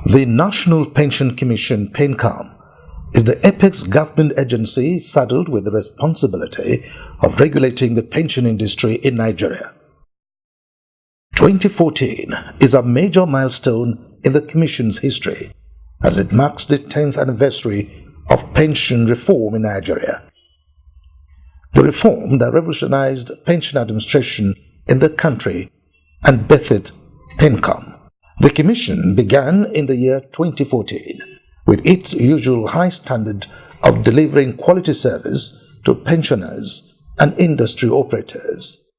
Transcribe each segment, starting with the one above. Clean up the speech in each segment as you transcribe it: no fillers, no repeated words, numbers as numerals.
The National Pension Commission, PenCom, is the apex government agency saddled with the responsibility of regulating the pension industry in Nigeria. 2014 is a major milestone in the Commission's history, as it marks the 10th anniversary of pension reform in Nigeria. The reform that revolutionized pension administration in the country and birthed PenCom. The Commission began in the year 2014 with its usual high standard of delivering quality service to pensioners and industry operators.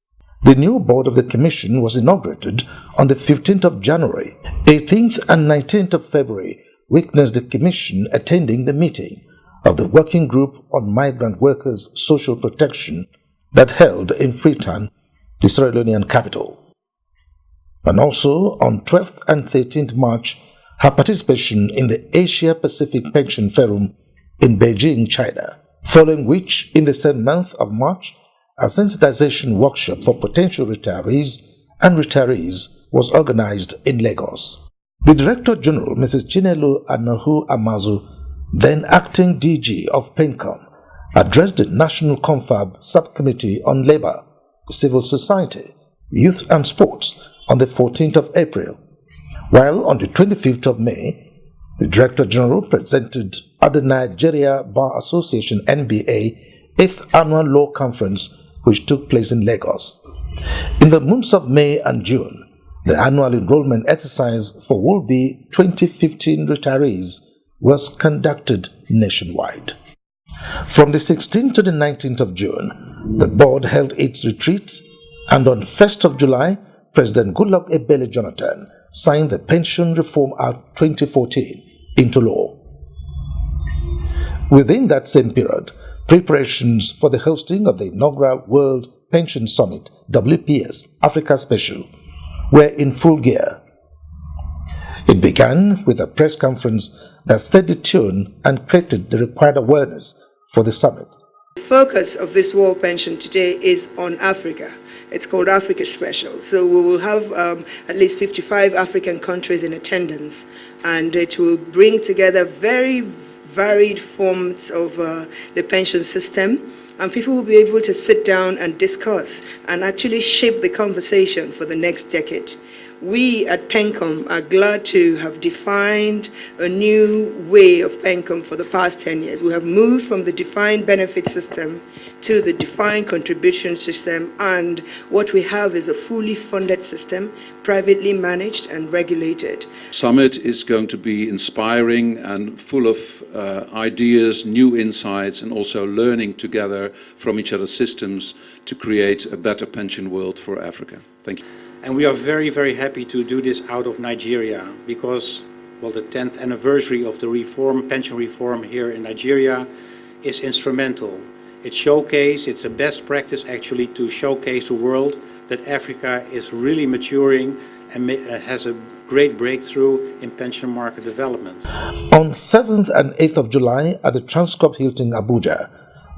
The new board of the Commission was inaugurated on the 15th of January. 18th and 19th of February witnessed the Commission attending the meeting of the Working Group on Migrant Workers' Social Protection that held in Freetown, the Sierra Leonean capital. And also on 12th and 13th March, her participation in the Asia-Pacific Pension Forum in Beijing, China, following which, in the same month of March, a sensitization workshop for potential retirees and retirees was organized in Lagos. The Director General, Mrs. Chinelo Anahu Amazu, then acting DG of PenCom, addressed the National Confab Subcommittee on Labor, Civil Society, Youth and Sports on the 14th of April, while on the 25th of May, the Director General presented at the Nigeria Bar Association NBA 8th Annual Law Conference, which took place in Lagos. In the months of May and June, the annual enrollment exercise for would-be 2015 retirees was conducted nationwide. From the 16th to the 19th of June, the board held its retreat, and on 1st of July, President Goodluck Ebele Jonathan signed the Pension Reform Act 2014 into law. Within that same period, preparations for the hosting of the inaugural World Pension Summit, WPS Africa Special, were in full gear. It began with a press conference that set the tune and created the required awareness for the summit. The focus of this World Pension today is on Africa. It's called Africa Special. So we will have at least 55 African countries in attendance, and it will bring together very varied forms of the pension system, and people will be able to sit down and discuss and actually shape the conversation for the next decade. We at PenCom are glad to have defined a new way of PenCom for the past 10 years. We have moved from the defined benefit system to the defined contribution system, and what we have is a fully funded system, privately managed and regulated. Summit is going to be inspiring and full of ideas, new insights, and also learning together from each other's systems to create a better pension world for Africa. Thank you. And we are very, very happy to do this out of Nigeria because, well, the 10th anniversary of the pension reform here in Nigeria is instrumental. It's a best practice actually to showcase the world that Africa is really maturing and has a great breakthrough in pension market development. On 7th and 8th of July at the Transcorp Hilton Abuja,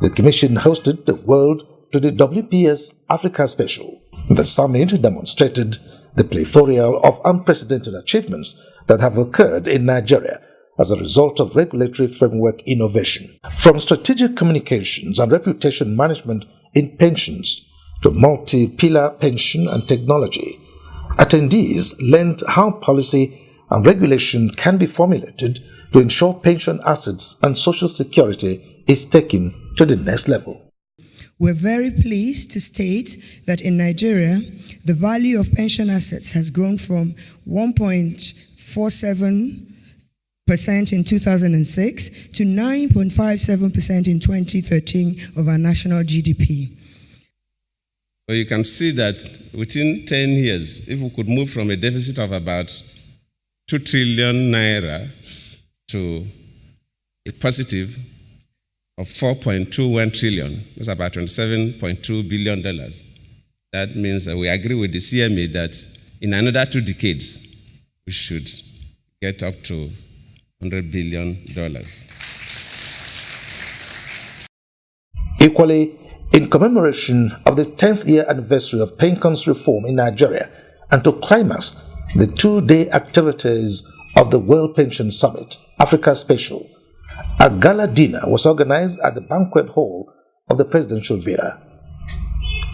the Commission hosted the World to the WPS Africa Special. The summit demonstrated the plethora of unprecedented achievements that have occurred in Nigeria as a result of regulatory framework innovation. From strategic communications and reputation management in pensions to multi-pillar pension and technology, attendees learned how policy and regulation can be formulated to ensure pension assets and social security is taken to the next level. We're very pleased to state that in Nigeria, the value of pension assets has grown from 1.47% in 2006 to 9.57% in 2013 of our national GDP. So you can see that within 10 years, if we could move from a deficit of about 2 trillion naira to a positive of 4.21 trillion, that's about $27.2 billion. That means that we agree with the CMA that in another 2 decades, we should get up to $100 billion. Equally, in commemoration of the 10th year anniversary of PenCom's reform in Nigeria and to climax the 2-day activities of the World Pension Summit, Africa Special, a gala dinner was organized at the banquet hall of the presidential villa.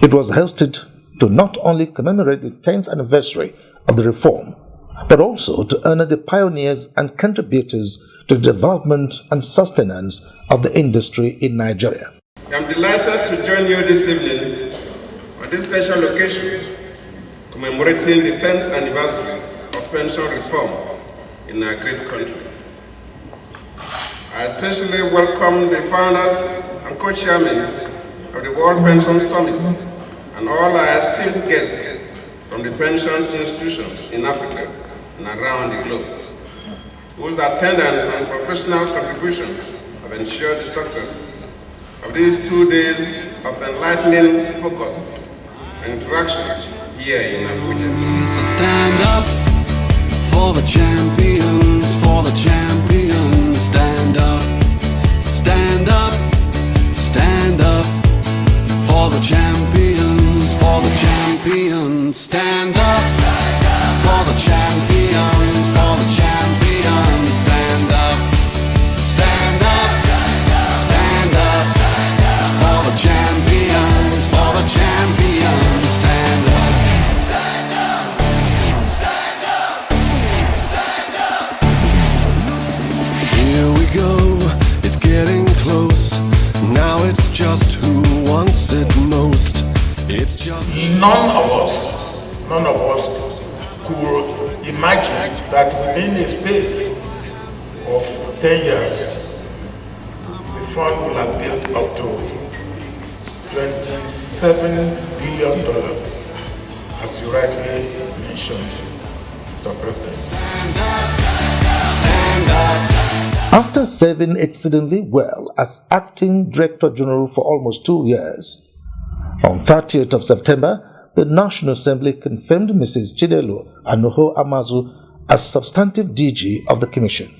It was hosted to not only commemorate the 10th anniversary of the reform, but also to honor the pioneers and contributors to the development and sustenance of the industry in Nigeria. I'm delighted to join you this evening on this special occasion commemorating the 10th anniversary of pension reform in our great country. I especially welcome the founders and co-chairmen of the World Pension Summit and all our esteemed guests from the pensions institutions in Africa and around the globe, whose attendance and professional contribution have ensured the success of these 2 days of enlightening focus and interaction here in Abuja. So stand up for the champions, for the champions. Stand up, stand up, stand up for the champions, for the champions. Stand up for the champions, for the champions. Stand up, stand up, stand up for the champions, for the champions. Stand up. Here we go, it's getting close. Now it's just who wants it most. It's just none of us could imagine that within a space of 10 years, the fund will have built up to $27 billion, as you rightly mentioned, Mr. President. stand up. After serving exceedingly well as Acting Director General for almost 2 years, on 30th of September, the National Assembly confirmed Mrs. Chinelo Anoho Amazu as substantive DG of the Commission.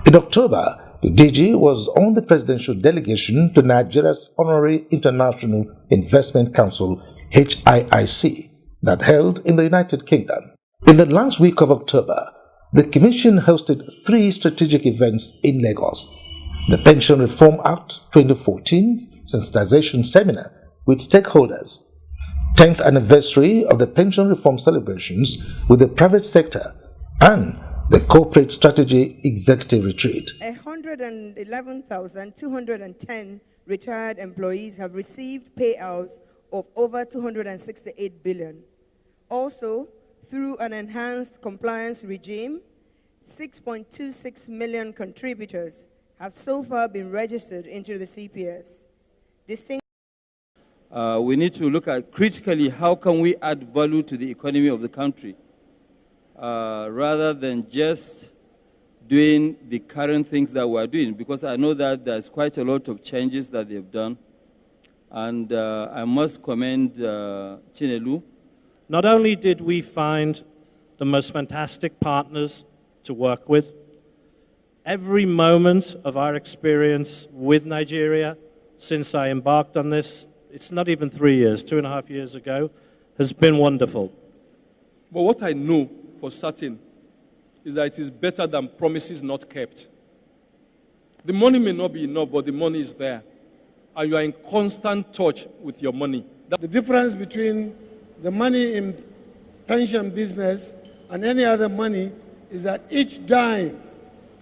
In October, the DG was on the presidential delegation to Nigeria's Honorary International Investment Council, HIIC, that held in the United Kingdom. In the last week of October, the Commission hosted 3 strategic events in Lagos: the Pension Reform Act 2014 Sensitization Seminar with stakeholders, 10th anniversary of the pension reform celebrations with the private sector, and the Corporate Strategy Executive Retreat. 111,210 retired employees have received payouts of over 268 billion. Also, through an enhanced compliance regime, 6.26 million contributors have so far been registered into the CPS. We need to look at critically how can we add value to the economy of the country rather than just doing the current things that we're doing, because I know that there's quite a lot of changes that they've done. And I must commend Chinelu. Not only did we find the most fantastic partners to work with, every moment of our experience with Nigeria since I embarked on this, it's not even 3 years, 2.5 years ago, has been wonderful. But what I know for certain is that it is better than promises not kept. The money may not be enough, but the money is there. And you are in constant touch with your money. The difference between the money in pension business and any other money is that each dime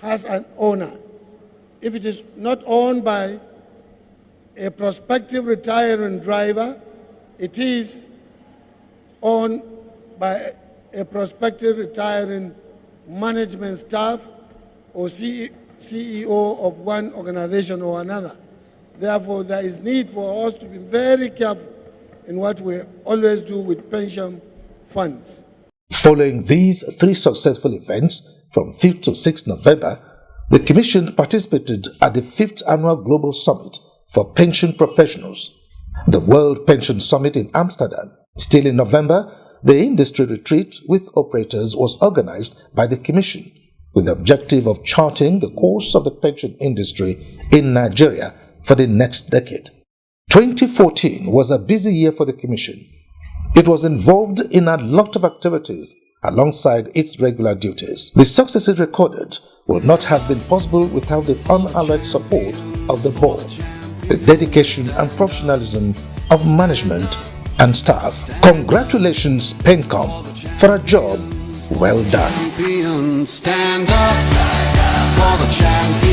has an owner. If it is not owned by a prospective retiring driver, it is owned by a prospective retiring management staff or CEO of one organization or another. Therefore, there is need for us to be very careful in what we always do with pension funds. Following these 3 successful events from 5th to 6th November, the Commission participated at the 5th Annual Global Summit for Pension Professionals, the World Pension Summit in Amsterdam. Still in November, the industry retreat with operators was organized by the Commission with the objective of charting the course of the pension industry in Nigeria for the next decade. 2014 was a busy year for the Commission. It was involved in a lot of activities alongside its regular duties. The successes recorded would not have been possible without the unalloyed support of the board, the dedication and professionalism of management and staff. Congratulations, PenCom, for a job well done. Stand up for the champion.